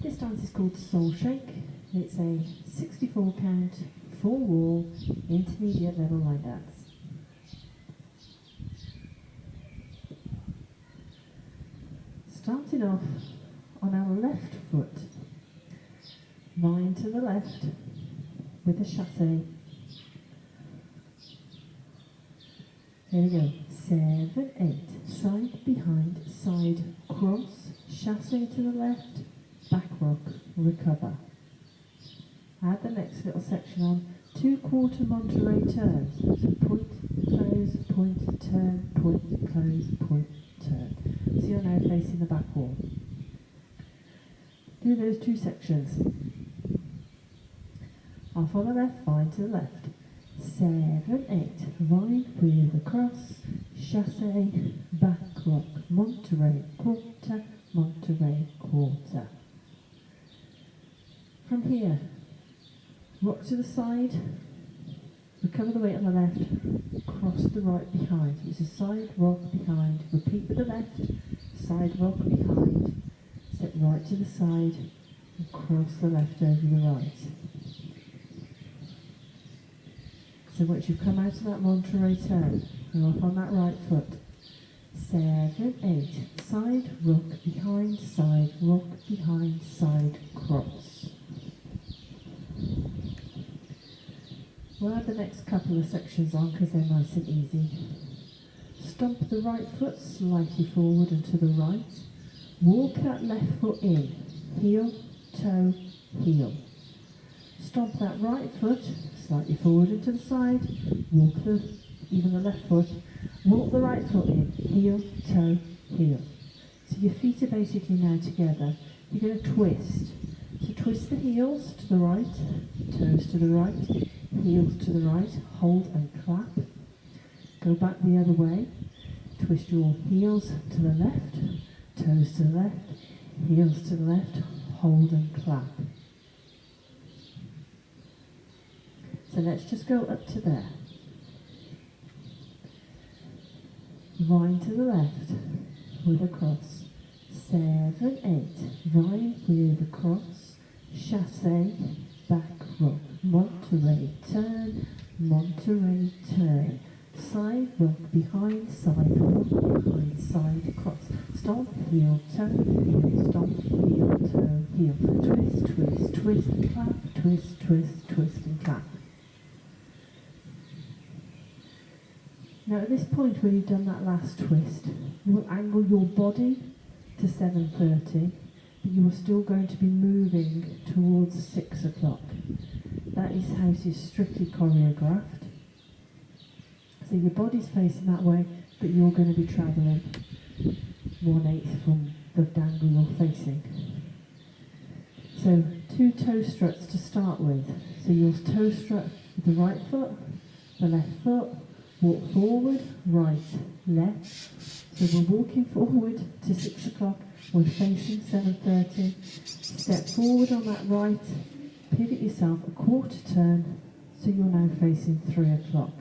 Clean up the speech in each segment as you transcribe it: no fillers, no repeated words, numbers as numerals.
This dance is called Soul Shake. It's a 64 count, full wall, intermediate level line dance. Starting off on our left foot, vine to the left with a chassé. Here we go, 7, 8, side, behind, side, cross, chassé to the left, back rock, recover. Add the next little section on, 2/4 Monterey turns. So point, close, point, turn, point, close, point, turn. So you're now facing the back wall. Do those 2 sections. Off on the left, vine to the left. 7, 8, vine with a cross, chassé, back rock, Monterey quarter, Monterey quarter. From here, rock to the side, recover the weight on the left, cross the right behind. So it's a side rock behind, repeat with the left, side rock behind, step right to the side, and cross the left over the right. So once you've come out of that Monterey turn, you're off on that right foot. 7, 8, side rock behind, side rock behind, side cross. We'll add the next couple of sections on because they're nice and easy. Stomp the right foot slightly forward and to the right. Walk that left foot in, heel, toe, heel. Stomp that right foot slightly forward and to the side. Walk even the left foot. Walk the right foot in, heel, toe, heel. So your feet are basically now together. You're going to twist. So twist the heels to the right, toes to the right, heels to the right, hold and clap. Go back the other way. Twist your heels to the left, toes to the left, heels to the left, hold and clap. So let's just go up to there. Vine to the left with a cross. 7, 8, vine with a cross, chassé, back rock, Monterey turn, Monterey turn. Side rock behind, side rock behind, side cross. Stomp, heel, toe, heel, stomp, heel, toe, heel. Twist, twist, twist and clap, twist, twist, twist and clap. Now at this point when you've done that last twist, you will angle your body to 7:30, but you are still going to be moving towards 6 o'clock. That is how it is strictly choreographed. So your body's facing that way, but you're going to be travelling 1/8 from the angle you're facing. So 2 toe struts to start with. So you'll toe strut with the right foot, the left foot, walk forward, right, left. So we're walking forward to 6 o'clock, we're facing 7:30. Step forward on that right, pivot yourself a 1/4 turn, so you're now facing 3 o'clock.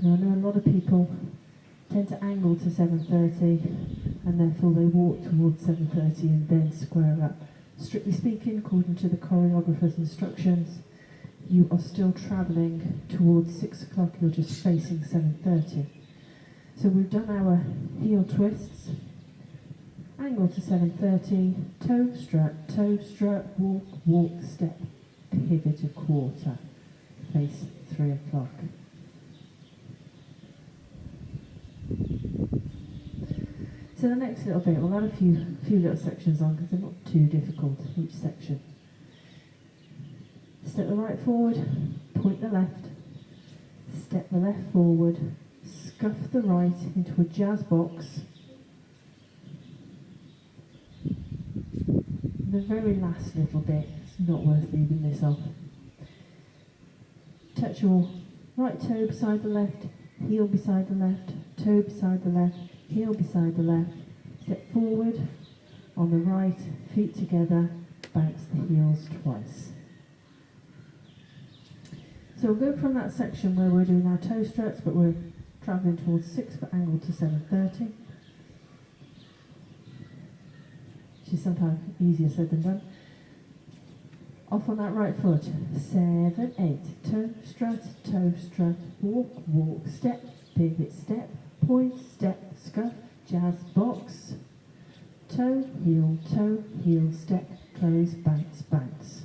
Now I know a lot of people tend to angle to 7:30 and therefore they walk towards 7:30 and then square up. Strictly speaking, according to the choreographer's instructions, you are still travelling towards 6 o'clock, you're just facing 7:30. So we've done our heel twists, angle to 7:30, toe strut, walk, walk, step, pivot a 1/4, face 3 o'clock. So the next little bit, we'll add a few little sections on because they're not too difficult, each section. Step the right forward, point the left, step the left forward, scuff the right into a jazz box. The very last little bit, it's not worth leaving this off. Touch your right toe beside the left, heel beside the left, toe beside the left, heel beside the left, step forward on the right, feet together, bounce the heels twice. So we'll go from that section where we're doing our toe struts, but we're travelling towards 6 but angled to 7:30. which is sometimes easier said than done. Off on that right foot. 7, 8. Toe, strut, walk, walk, step, pivot, step, point, step, scuff, jazz, box. Toe, heel, step, close, bounce, bounce.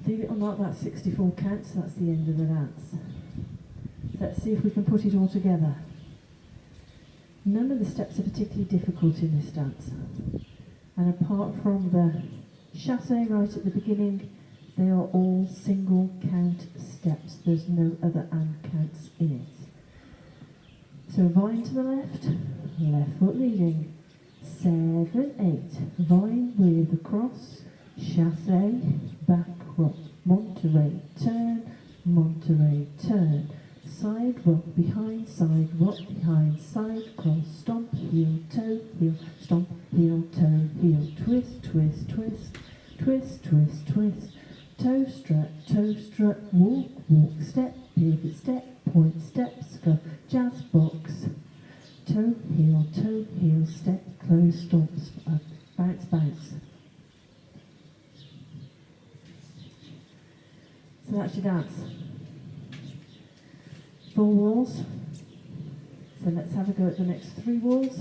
Believe it or not, that's 64 counts, that's the end of the dance. Let's see if we can put it all together. None of the steps are particularly difficult in this dance. And apart from the chasse right at the beginning, they are all single count steps. There's no other and counts in it. So vine to the left foot leading. 7, 8. Vine with a cross, chasse, back rock, Monterey, turn. Side rock, behind, side cross, stomp, heel, stomp, heel, toe, heel, twist, toe strut, walk, step, pivot, step, point, step, scuff, jazz, box, toe, heel, step, close, stomp, bounce, bounce. So that's your dance. 4 walls. So let's have a go at the next 3 walls,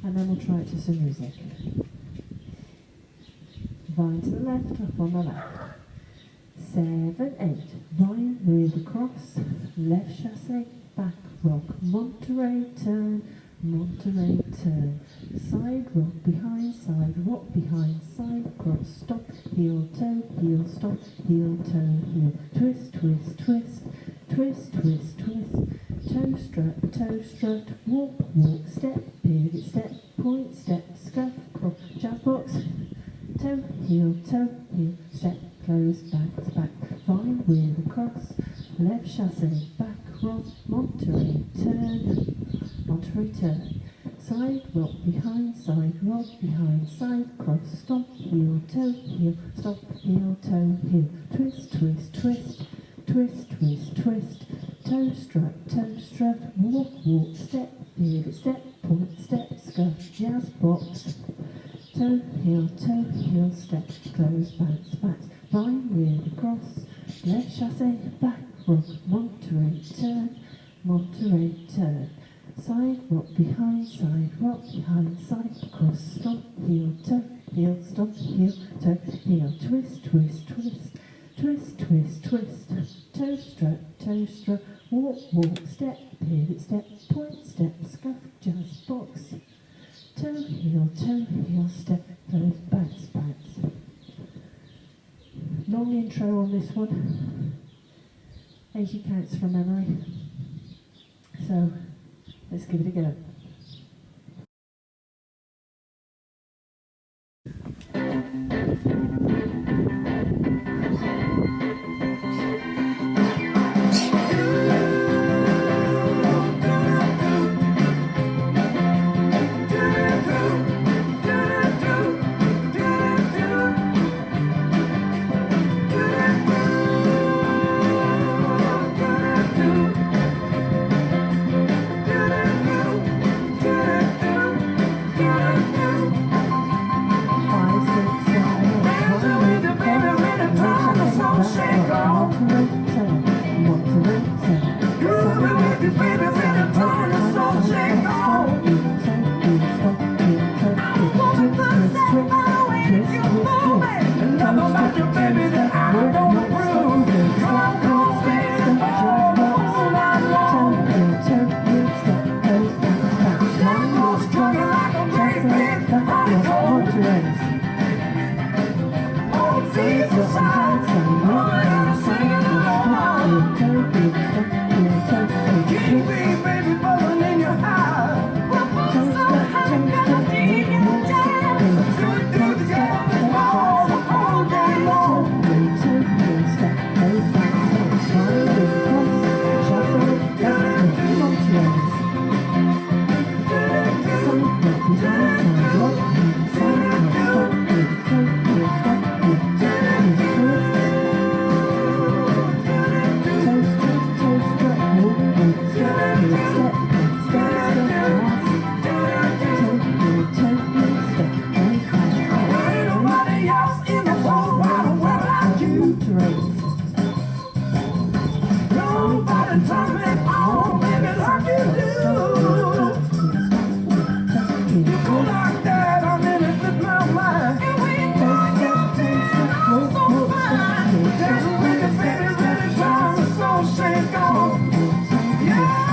and then we'll try it to some music. Vine to the left, up on the left. 7, 8. Vine with a cross, left chasse, back rock, Monterey, turn. Side rock, behind, side cross, stop, heel, stop, heel, toe, heel, twist, toe strut, walk, step, pivot, step, point, step, scuff, cross, jazz box, toe, heel, step, close, back, vine with a cross, left chasse, back rock, Monterey, turn, side rock, behind, side cross, stop, heel, stop, heel, toe, heel, twist, toe strut, walk, step, pivot, step, point, step, scuff, jazz box, toe, heel, step, close, bounce, vine with a cross, left chasse, back rock, Monterey, turn, side rock, behind, side cross, stop, heel, stop, heel, toe, heel, twist, toe strut, walk, step, pivot, step, point, step, scuff, jazz, box, toe, heel, step, close, bounce. Long intro on this one, 80 counts from memory, so let's give it a go. really turn me on, baby, like you do. You go like that, I'm in it with my mind. And we both get so fine. That's when the baby really turns the soul shake on. Yeah.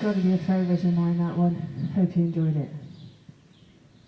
Got to be a favourite of mine, that one. Hope you enjoyed it.